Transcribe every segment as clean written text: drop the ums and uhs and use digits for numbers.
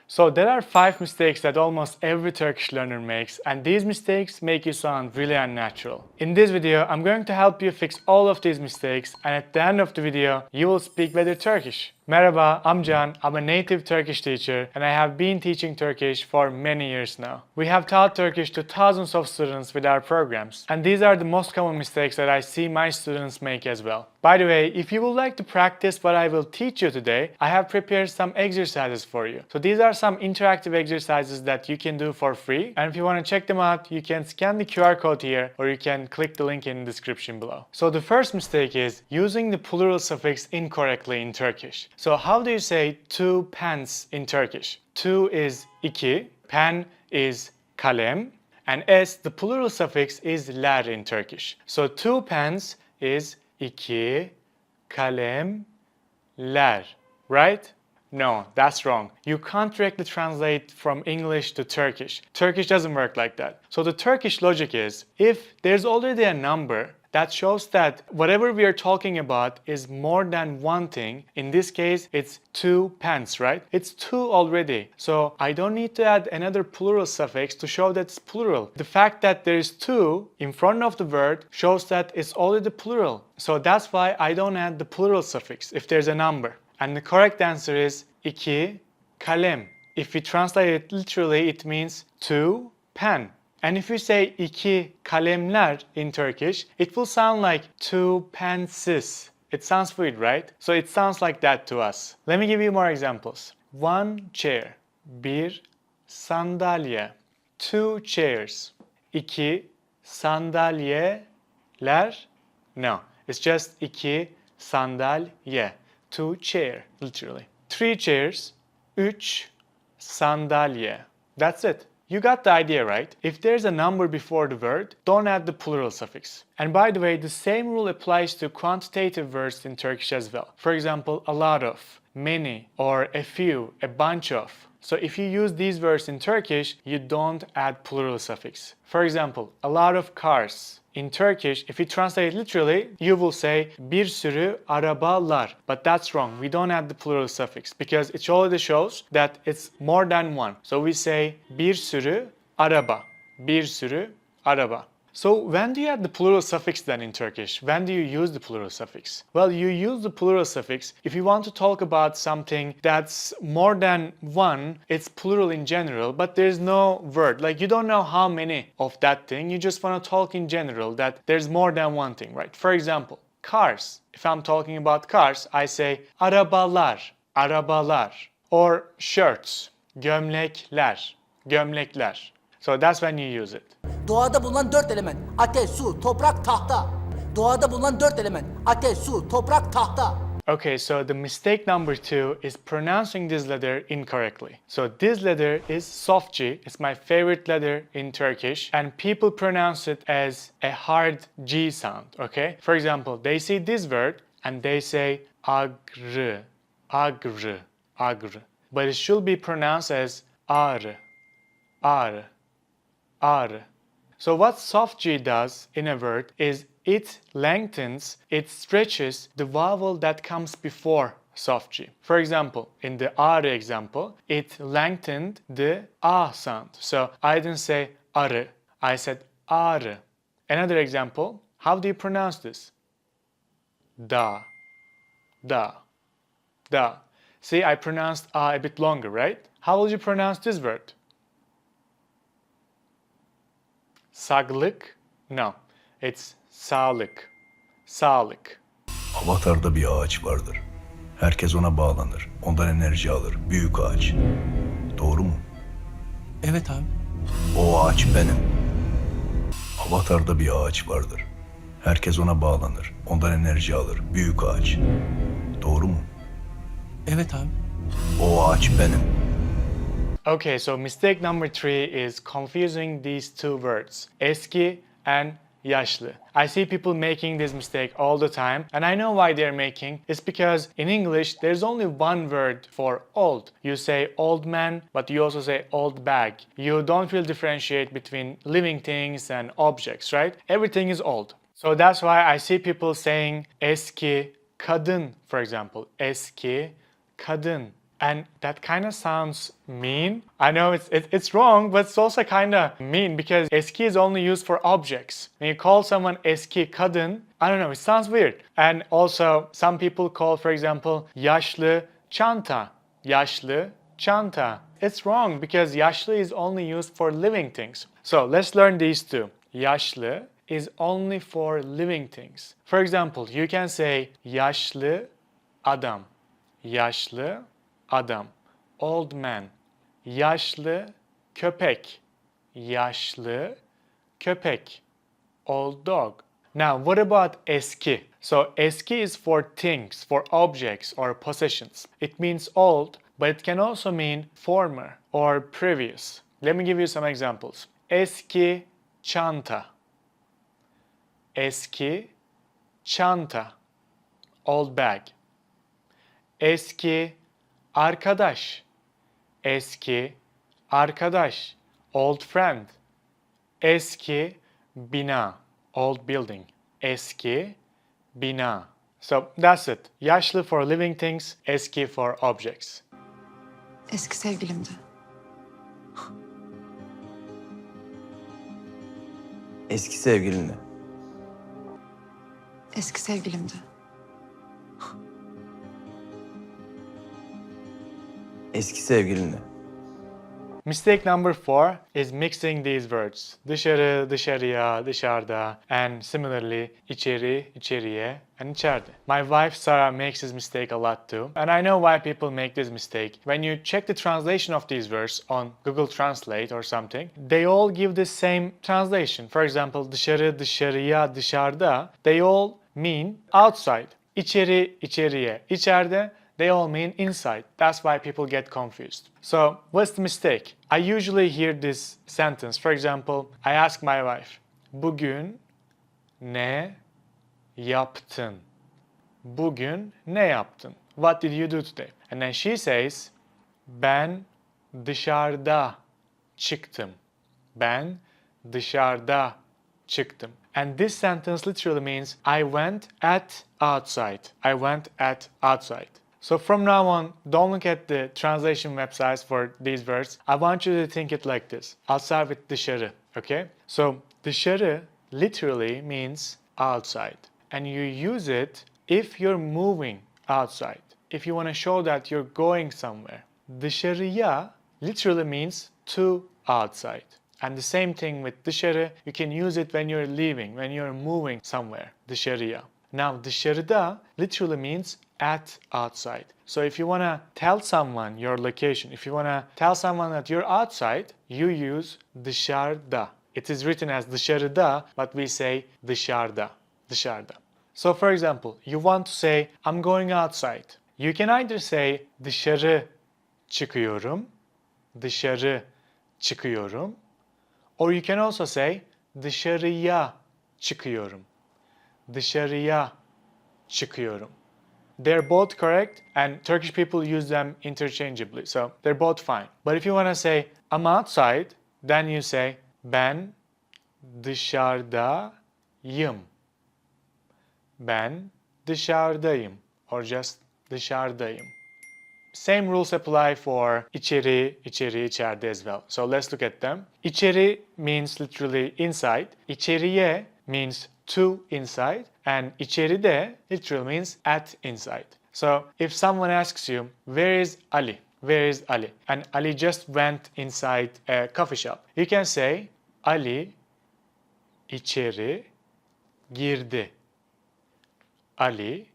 So there are 5 mistakes that almost every Turkish learner makes, and these mistakes make you sound really unnatural. In this video, I'm going to help you fix all of these mistakes, and at the end of the video, you will speak better Turkish. Merhaba, I'm Can. I'm a native Turkish teacher and I have been teaching Turkish for many years now. We have taught Turkish to thousands of students with our programs, and these are the most common mistakes that I see my students make as well. By the way, if you would like to practice what I will teach you today, I have prepared some exercises for you. So these are some interactive exercises that you can do for free, and if you want to check them out, you can scan the QR code here or you can click the link in the description below. So the first mistake is using the plural suffix incorrectly in Turkish. So how do you say two pens in Turkish? Two is iki, pen is kalem, and s, the plural suffix, is ler in Turkish. So two pens is iki, kalem, ler, right? No, that's wrong. You can't directly translate from English to Turkish. Turkish doesn't work like that. So the Turkish logic is, if there's already a number, that shows that whatever we are talking about is more than one thing. In this case, it's two pens, right? It's two already. So I don't need to add another plural suffix to show that it's plural. The fact that there is two in front of the word shows that it's already plural. So that's why I don't add the plural suffix if there's a number. And the correct answer is iki kalem. If we translate it literally, it means two pen. And if you say iki kalemler in Turkish, it will sound like two pensiz. It sounds weird, right? So it sounds like that to us. Let me give you more examples. One chair, bir sandalye. Two chairs. İki sandalyeler. No, it's just iki sandalye. Two chair, literally. Three chairs, üç sandalye. That's it. You got the idea, right? If there's a number before the word, don't add the plural suffix. And by the way, the same rule applies to quantitative words in Turkish as well. For example, a lot of, many, or a few, a bunch of. So if you use these words in Turkish, you don't add plural suffix. For example, a lot of cars. In Turkish, if you translate it literally, you will say bir sürü arabalar. But that's wrong. We don't add the plural suffix because it already shows that it's more than one. So we say bir sürü araba. Bir sürü araba. So when do you add the plural suffix then in Turkish? When do you use the plural suffix? Well, you use the plural suffix if you want to talk about something that's more than one. It's plural in general, but there's no word. Like you don't know how many of that thing. You just want to talk in general that there's more than one thing, right? For example, cars. If I'm talking about cars, I say arabalar, arabalar. Or shirts, gömlekler, gömlekler. So that's when you use it. Doğada bulunan 4 element. Ateş, su, toprak, tahta. Doğada bulunan 4 element. Ateş, su, toprak, tahta. Okay, so the mistake number 2 is pronouncing this letter incorrectly. So this letter is soft G. It's my favorite letter in Turkish, and people pronounce it as a hard G sound, okay? For example, they see this word and they say agr, agr, agr. But it should be pronounced as ar, ar, ar. So what soft G does in a word is it lengthens, it stretches the vowel that comes before soft G. For example, in the arı example, it lengthened the a sound. So I didn't say arı, I said arı. Another example, how do you pronounce this? Da, da, da. See, I pronounced a bit longer, right? How will you pronounce this word? Sağlık? No, it's sağlık. Sağlık. Avatar'da bir ağaç vardır. Herkes ona bağlanır. Ondan enerji alır. Büyük ağaç. Doğru mu? Evet abi. O ağaç benim. Avatar'da bir ağaç vardır. Herkes ona bağlanır. Ondan enerji alır. Büyük ağaç. Doğru mu? Evet abi. O ağaç benim. Okay, so mistake number 3 is confusing these two words, eski and yaşlı. I see people making this mistake all the time, and I know why they're making. It's because in English, there's only one word for old. You say old man, but you also say old bag. You don't really differentiate between living things and objects, right? Everything is old. So that's why I see people saying eski kadın, for example. Eski kadın. And that kind of sounds mean. I know it's wrong, but it's also kind of mean because eski is only used for objects. When you call someone eski kadın, I don't know, it sounds weird. And also some people call, for example, yaşlı çanta. Yaşlı çanta. It's wrong because yaşlı is only used for living things. So let's learn these two. Yaşlı is only for living things. For example, you can say yaşlı adam. Yaşlı adam. Old man. Yaşlı köpek. Yaşlı köpek. Old dog. Now, what about eski? So, eski is for things, for objects or possessions. It means old, but it can also mean former or previous. Let me give you some examples. Eski çanta. Eski çanta. Old bag. Eski arkadaş. Eski arkadaş. Old friend. Eski bina. Old building. Eski bina. So that's it. Yaşlı for living things, eski for objects. Eski sevgilimdi. Eski sevgilinle. Eski sevgilimdi. Eski sevgilinle. Mistake number 4 is mixing these words. Dışarı, dışarıya, dışarıda, and similarly içeri, içeriye, and içeride. My wife Sarah makes this mistake a lot too, and I know why people make this mistake. When you check the translation of these words on Google Translate or something, they all give the same translation. For example, dışarı, dışarıya, dışarıda, they all mean outside. İçeri, içeriye, içeride, they all mean inside. That's why people get confused. So, what's the mistake? I usually hear this sentence. For example, I ask my wife, bugün ne yaptın? Bugün ne yaptın? What did you do today? And then she says, ben dışarıda çıktım. Ben dışarıda çıktım. And this sentence literally means I went at outside. I went at outside. So from now on, don't look at the translation websites for these words. I want you to think it like this. I'll start with dışarı, okay? So dışarı literally means outside. And you use it if you're moving outside. If you want to show that you're going somewhere. Dışarıya literally means to outside. And the same thing with dışarı, you can use it when you're leaving, when you're moving somewhere. Dışarıya. Now dışarıda literally means at outside. So if you want to tell someone your location, if you want to tell someone that you're outside, you use dışarıda. It is written as dışarıda, but we say dışarıda. Dışarıda. So for example, you want to say I'm going outside. You can either say dışarı çıkıyorum, dışarı çıkıyorum, or you can also say dışarıya çıkıyorum. Dışarıya çıkıyorum. They're both correct and Turkish people use them interchangeably. So they're both fine. But if you want to say I'm outside, then you say ben dışarıdayım. Ben dışarıdayım. Or just dışarıdayım. Same rules apply for içeri, içeri, içeride as well. So let's look at them. İçeri means literally inside. İçeriye means to inside. And içeride literally means at inside. So if someone asks you, where is Ali? Where is Ali? And Ali just went inside a coffee shop. You can say, Ali içeri girdi. Ali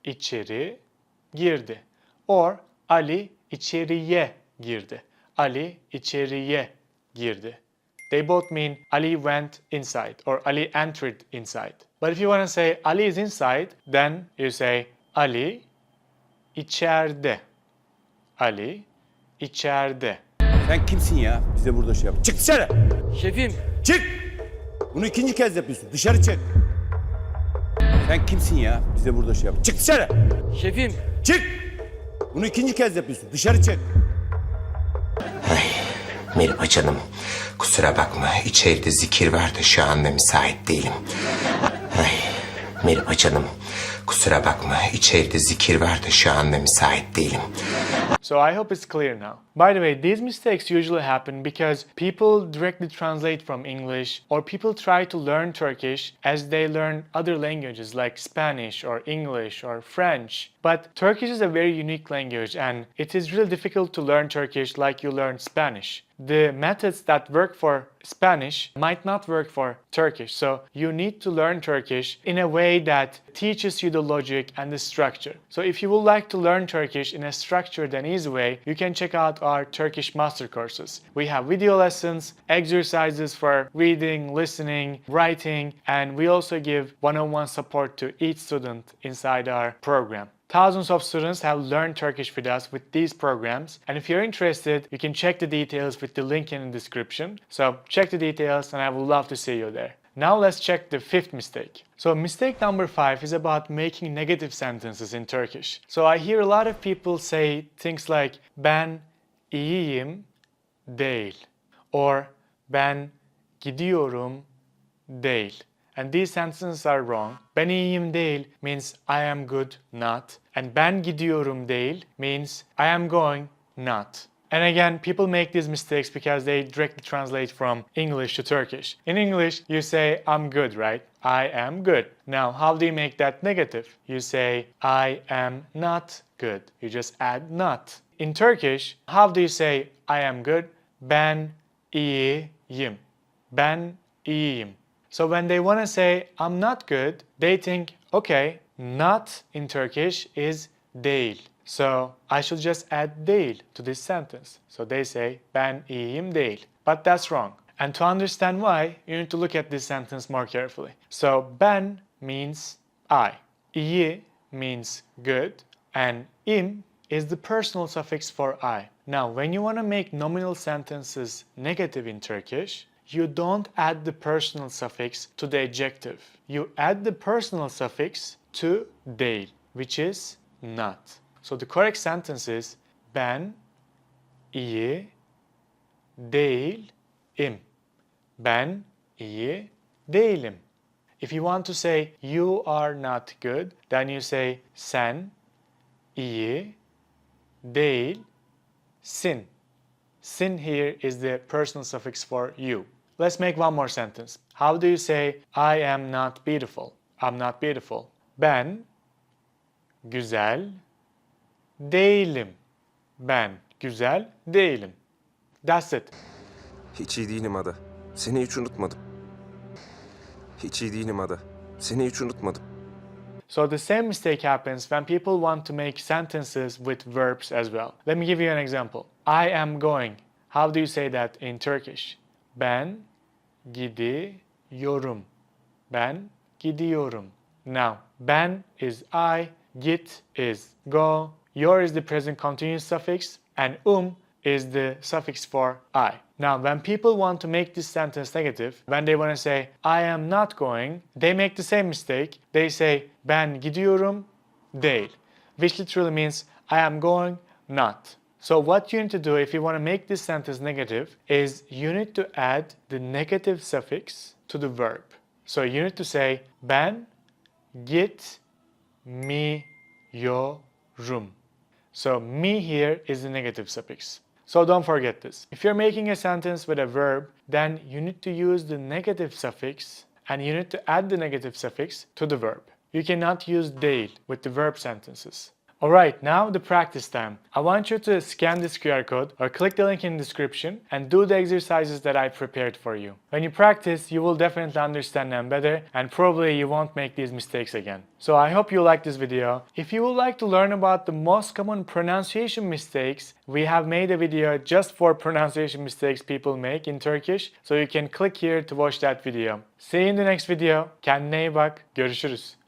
içeri girdi. Or Ali içeriye girdi. Ali içeriye girdi. They both mean Ali went inside or Ali entered inside. But if you want to say Ali is inside, then you say Ali içeride. Ali içeride. Sen kimsin ya? Bize burada şey yap. Çık dışarı. Şefim, Çık. Bunu ikinci kez yapıyorsun. Dışarı çık. Sen kimsin ya? Bize burada şey yap. Çık dışarı. şefim. Çık. Bunu ikinci kez yapıyorsun. Dışarı çık. Merhaba canım. Kusura bakma. İçeride zikir var da şu anda müsait değilim. Merhaba canım. Kusura bakma. İçeride zikir var da şu anda müsait değilim. So I hope it's clear now. By the way, these mistakes usually happen because people directly translate from English, or people try to learn Turkish as they learn other languages like Spanish or English or French. But Turkish is a very unique language, and it is really difficult to learn Turkish like you learn Spanish. The methods that work for Spanish might not work for Turkish. So you need to learn Turkish in a way that teaches you the logic and the structure. So if you would like to learn Turkish in a structured and easy way, you can check out our Turkish master courses. We have video lessons, exercises for reading, listening, writing, and we also give one-on-one support to each student inside our program. Thousands of students have learned Turkish with us with these programs, and if you're interested, you can check the details with the link in the description. So check the details and I would love to see you there. Now let's check the fifth mistake. So mistake number 5 is about making negative sentences in Turkish. So I hear a lot of people say things like ben iyiyim değil or ben gidiyorum değil. And these sentences are wrong. Ben iyiyim değil means I am good, not. And ben gidiyorum değil means I am going, not. And again, people make these mistakes because they directly translate from English to Turkish. In English, you say I'm good, right? I am good. Now, how do you make that negative? You say I am not good. You just add not. In Turkish, how do you say I am good? Ben iyiyim. Ben iyiyim. So when they want to say I'm not good, they think, okay, not in Turkish is değil. So I should just add değil to this sentence. So they say ben iyiyim değil. But that's wrong. And to understand why, you need to look at this sentence more carefully. So ben means I. İyi means good. And im is the personal suffix for I. Now, when you want to make nominal sentences negative in Turkish, you don't add the personal suffix to the adjective. You add the personal suffix to değil, which is not. So the correct sentence is ben iyi değilim. Ben iyi değilim. If you want to say you are not good, then you say sen iyi değilsin. Sin here is the personal suffix for you. Let's make one more sentence. How do you say I am not beautiful? I'm not beautiful. Ben güzel değilim. Ben güzel değilim. That's it. Hiç iyi değilim Ada. Seni hiç unutmadım. Hiç iyi değilim Ada. Seni hiç unutmadım. So the same mistake happens when people want to make sentences with verbs as well. Let me give you an example. I am going. How do you say that in Turkish? Ben gidiyorum. Ben gidiyorum. Now, ben is I, git is go, yor is the present continuous suffix, and is the suffix for I. Now, when people want to make this sentence negative, when they want to say, I am not going, they make the same mistake. They say, ben gidiyorum değil, which literally means, I am going, not. So what you need to do if you want to make this sentence negative is you need to add the negative suffix to the verb. So you need to say, ben gitmiyorum. So me here is the negative suffix. So don't forget this. If you're making a sentence with a verb, then you need to use the negative suffix and you need to add the negative suffix to the verb. You cannot use değil with the verb sentences. Alright, now the practice time. I want you to scan this QR code or click the link in the description and do the exercises that I prepared for you. When you practice, you will definitely understand them better and probably you won't make these mistakes again. So I hope you liked this video. If you would like to learn about the most common pronunciation mistakes, we have made a video just for pronunciation mistakes people make in Turkish. So you can click here to watch that video. See you in the next video. Kendine iyi bak. Görüşürüz.